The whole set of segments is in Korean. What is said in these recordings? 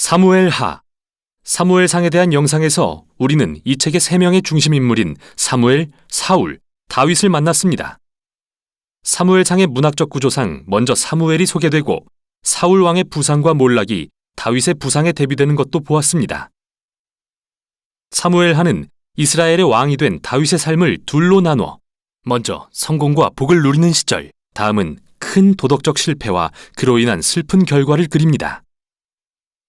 사무엘하. 사무엘상에 대한 영상에서 우리는 이 책의 세 명의 중심 인물인 사무엘, 사울, 다윗을 만났습니다. 사무엘상의 문학적 구조상 먼저 사무엘이 소개되고 사울 왕의 부상과 몰락이 다윗의 부상에 대비되는 것도 보았습니다. 사무엘하는 이스라엘의 왕이 된 다윗의 삶을 둘로 나눠 먼저 성공과 복을 누리는 시절, 다음은 큰 도덕적 실패와 그로 인한 슬픈 결과를 그립니다.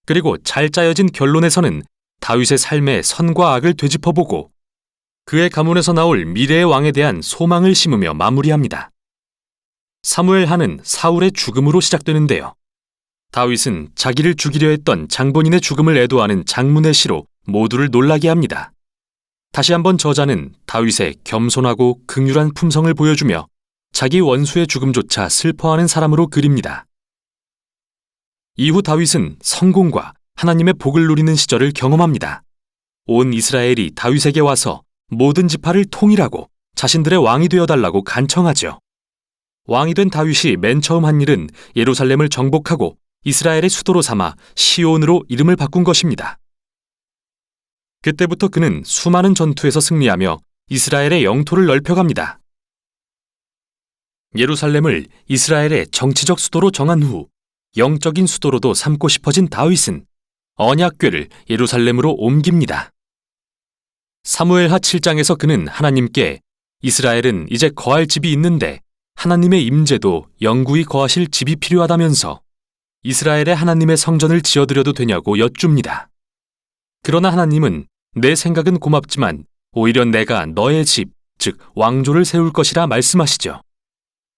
그리고 잘 짜여진 결론에서는 다윗의 삶의 선과 악을 되짚어보고 그의 가문에서 나올 미래의 왕에 대한 소망을 심으며 마무리합니다. 사무엘하는 사울의 죽음으로 시작되는데요. 다윗은 자기를 죽이려 했던 장본인의 죽음을 애도하는 장문의 시로 모두를 놀라게 합니다. 다시 한번 저자는 다윗의 겸손하고 긍휼한 품성을 보여주며 자기 원수의 죽음조차 슬퍼하는 사람으로 그립니다. 이후 다윗은 성공과 하나님의 복을 누리는 시절을 경험합니다. 온 이스라엘이 다윗에게 와서 모든 지파를 통일하고 자신들의 왕이 되어달라고 간청하죠. 왕이 된 다윗이 맨 처음 한 일은 예루살렘을 정복하고 이스라엘의 수도로 삼아 시온으로 이름을 바꾼 것입니다. 그때부터 그는 수많은 전투에서 승리하며 이스라엘의 영토를 넓혀갑니다. 예루살렘을 이스라엘의 정치적 수도로 정한 후 영적인 수도로도 삼고 싶어진 다윗은 언약궤를 예루살렘으로 옮깁니다. 사무엘하 7장에서 그는 하나님께 이스라엘은 이제 거할 집이 있는데 하나님의 임재도 영구히 거하실 집이 필요하다면서 이스라엘의 하나님의 성전을 지어드려도 되냐고 여쭙니다. 그러나 하나님은 내 생각은 고맙지만 오히려 내가 너의 집, 즉 왕조를 세울 것이라 말씀하시죠.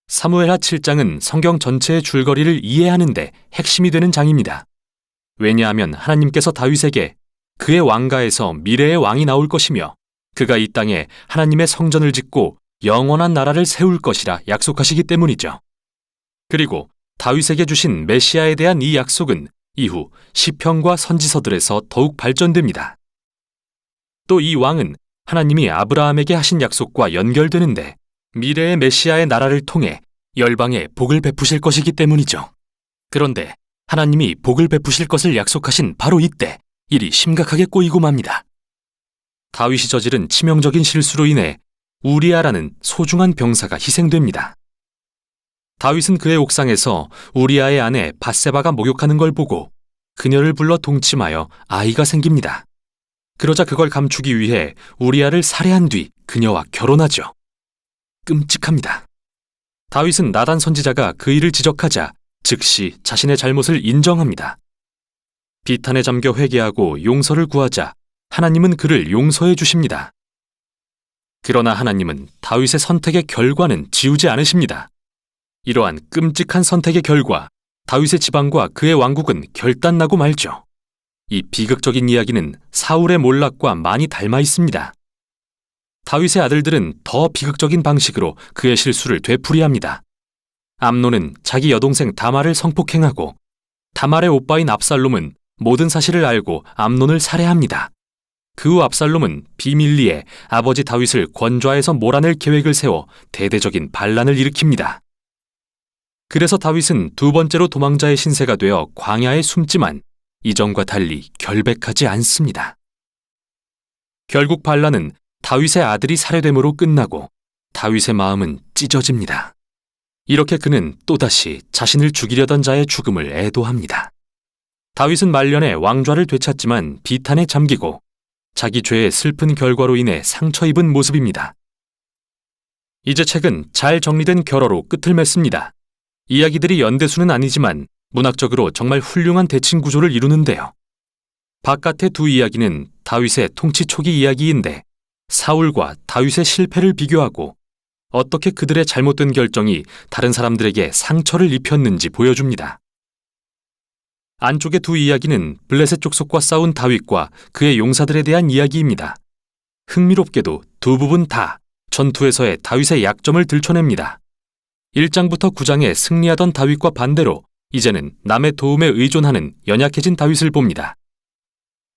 사무엘하 7장은 성경 전체의 줄거리를 이해하는 데 핵심이 되는 장입니다. 왜냐하면 하나님께서 다윗에게 그의 왕가에서 미래의 왕이 나올 것이며 그가 이 땅에 하나님의 성전을 짓고 영원한 나라를 세울 것이라 약속하시기 때문이죠. 그리고 다윗에게 주신 메시아에 대한 이 약속은 이후 시편과 선지서들에서 더욱 발전됩니다. 또 이 왕은 하나님이 아브라함에게 하신 약속과 연결되는데 미래의 메시아의 나라를 통해 열방에 복을 베푸실 것이기 때문이죠. 그런데 하나님이 복을 베푸실 것을 약속하신 바로 이때 일이 심각하게 꼬이고 맙니다. 다윗이 저지른 치명적인 실수로 인해 우리아라는 소중한 병사가 희생됩니다. 다윗은 그의 옥상에서 우리아의 아내 밧세바가 목욕하는 걸 보고 그녀를 불러 동침하여 아이가 생깁니다. 그러자 그걸 감추기 위해 우리아를 살해한 뒤 그녀와 결혼하죠. 끔찍합니다. 다윗은 나단 선지자가 그 일을 지적하자 즉시 자신의 잘못을 인정합니다. 비탄에 잠겨 회개하고 용서를 구하자 하나님은 그를 용서해 주십니다. 그러나 하나님은 다윗의 선택의 결과는 지우지 않으십니다. 이러한 끔찍한 선택의 결과 다윗의 지방과 그의 왕국은 결단나고 말죠. 이 비극적인 이야기는 사울의 몰락과 많이 닮아 있습니다. 다윗의 아들들은 더 비극적인 방식으로 그의 실수를 되풀이합니다. 암논은 자기 여동생 다말을 성폭행하고 다말의 오빠인 압살롬은 모든 사실을 알고 암논을 살해합니다. 그 후 압살롬은 비밀리에 아버지 다윗을 권좌에서 몰아낼 계획을 세워 대대적인 반란을 일으킵니다. 그래서 다윗은 두 번째로 도망자의 신세가 되어 광야에 숨지만 이전과 달리 결백하지 않습니다. 결국 반란은 다윗의 아들이 살해됨으로 끝나고 다윗의 마음은 찢어집니다. 이렇게 그는 또다시 자신을 죽이려던 자의 죽음을 애도합니다. 다윗은 말년에 왕좌를 되찾지만 비탄에 잠기고 자기 죄의 슬픈 결과로 인해 상처 입은 모습입니다. 이제 책은 잘 정리된 결어로 끝을 맺습니다. 이야기들이 연대수는 아니지만 문학적으로 정말 훌륭한 대칭 구조를 이루는데요. 바깥의 두 이야기는 다윗의 통치 초기 이야기인데 사울과 다윗의 실패를 비교하고 어떻게 그들의 잘못된 결정이 다른 사람들에게 상처를 입혔는지 보여줍니다. 안쪽의 두 이야기는 블레셋 족속과 싸운 다윗과 그의 용사들에 대한 이야기입니다. 흥미롭게도 두 부분 다 전투에서의 다윗의 약점을 들춰냅니다. 1장부터 9장에 승리하던 다윗과 반대로 이제는 남의 도움에 의존하는 연약해진 다윗을 봅니다.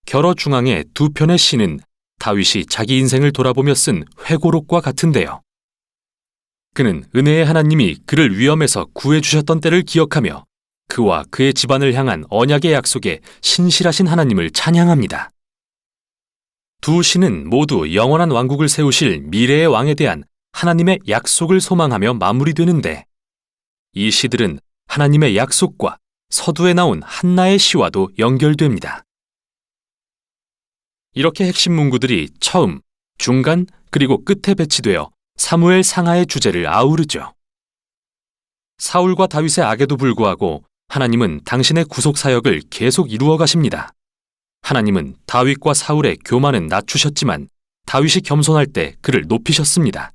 결어 중앙의 두 편의 시는 다윗이 자기 인생을 돌아보며 쓴 회고록과 같은데요. 그는 은혜의 하나님이 그를 위험에서 구해주셨던 때를 기억하며 그와 그의 집안을 향한 언약의 약속에 신실하신 하나님을 찬양합니다. 두 시는 모두 영원한 왕국을 세우실 미래의 왕에 대한 하나님의 약속을 소망하며 마무리되는데, 이 시들은 하나님의 약속과 서두에 나온 한나의 시와도 연결됩니다. 이렇게 핵심 문구들이 처음, 중간, 그리고 끝에 배치되어 사무엘 상하의 주제를 아우르죠. 사울과 다윗의 악에도 불구하고 하나님은 당신의 구속 사역을 계속 이루어 가십니다. 하나님은 다윗과 사울의 교만은 낮추셨지만 다윗이 겸손할 때 그를 높이셨습니다.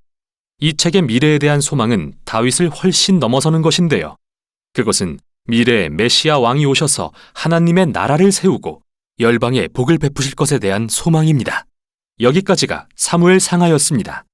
이 책의 미래에 대한 소망은 다윗을 훨씬 넘어서는 것인데요. 그것은 미래의 메시아 왕이 오셔서 하나님의 나라를 세우고 열방에 복을 베푸실 것에 대한 소망입니다. 여기까지가 사무엘 상하였습니다.